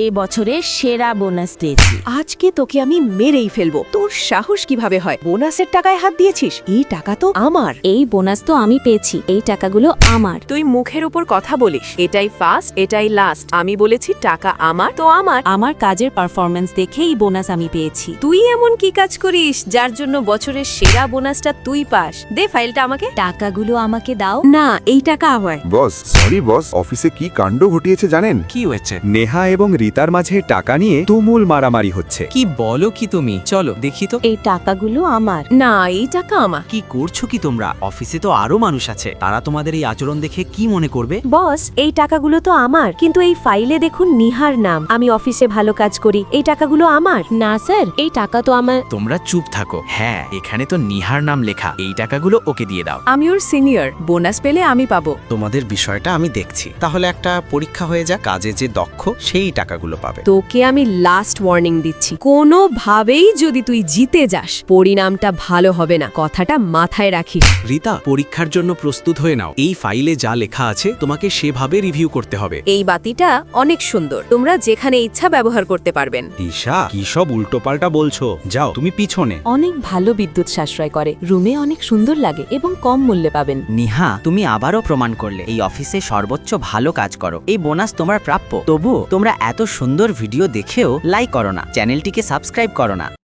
এই বছরের সেরা বোনাস পেয়েছি। আজকে তোকে আমি মেরেই ফেলবো। তোর সাহস কিভাবে হয় বোনাসের টাকায় হাত দিয়েছিস? এই টাকা তো আমার। এই বোনাস তো আমি পেয়েছি, এই টাকাগুলো আমার। তুই মুখের উপর কথা বলিস, এটাই ফার্স্ট এটাই লাস্ট। আমি বলেছি টাকা আমার তো আমার। আমার কাজের পারফরম্যান্স দেখেই বোনাস আমি পেয়েছি। তুই এমন কি কাজ করিস যার জন্য বছরের সেরা বোনাসটা তুই পাস? দে ফাইলটা আমাকে। টাকাগুলো আমাকে দাও। না, এই টাকা আমার। বস সরি বস, অফিসে কি কাণ্ড ঘটিয়েছে জানেন? কি হয়েছে? নেহা এবং রিতার মাঝে টাকা নিয়ে তুমুল মারামারি হচ্ছে। কি বলো কি তুমি? চলো দেখি তো। এই টাকাগুলো আমার। না, এই টাকা আমার। কি করছো কি তোমরা? অফিসে তো আরো মানুষ আছে, তারা তোমাদের এই আচরণ দেখে কি মনে করবে? বস, এই টাকাগুলো তো আমার, কিন্তু এই ফাইলে দেখুন নিহার নাম। আমি অফিসে ভালো কাজ করি, এই টাকাগুলো আমার। না স্যার, এই টাকা তো আমার। তোমরা চুপ থাকো। হ্যাঁ, এখানে তো নিহার নাম লেখা, এই টাকাগুলো ওকে দিয়ে দাও। আমি ওর সিনিয়র, বোনাস পেলে আমি পাবো। তোমাদের বিষয়টা আমি দেখছি। তাহলে একটা পরীক্ষা হয়ে যাক, কাজে যে দক্ষ সেই টাকাগুলো পাবে। তোকে আমি লাস্ট ওয়ার্নিং দিচ্ছি, কোনোভাবেই যদি তুই জিতে যাস পরিণামটা ভালো হবে না, কথাটা মাথায় রাখিস। রিতা, পরীক্ষার জন্য প্রস্তুত হয়ে নাও। এই ফাইলে যা লেখা আছে তোমাকে সেভাবে রিভিউ করতে হবে। এই বাতিটা অনেক সুন্দর, তোমরা যেখানে ইচ্ছা ব্যবহার করতে পারবেন। ঈশা, কি সব উল্টোপাল্টা বলছো? যাও তুমি পিছনে। অনেক ভালো বিদ্যুৎ সাশ্রয় করে, রুমে অনেক সুন্দর লাগে এবং কম মূল্যে পাবেন। নিহা, তুমি আবারও প্রমাণ করলে এই অফিসে সর্বোচ্চ ভালো কাজ করো। এই বোনাস তোমার প্রাপ্য। তবুও তোমরা এত সুন্দর ভিডিও দেখেও লাইক করো না, চ্যানেলটিকে সাবস্ক্রাইব করো না।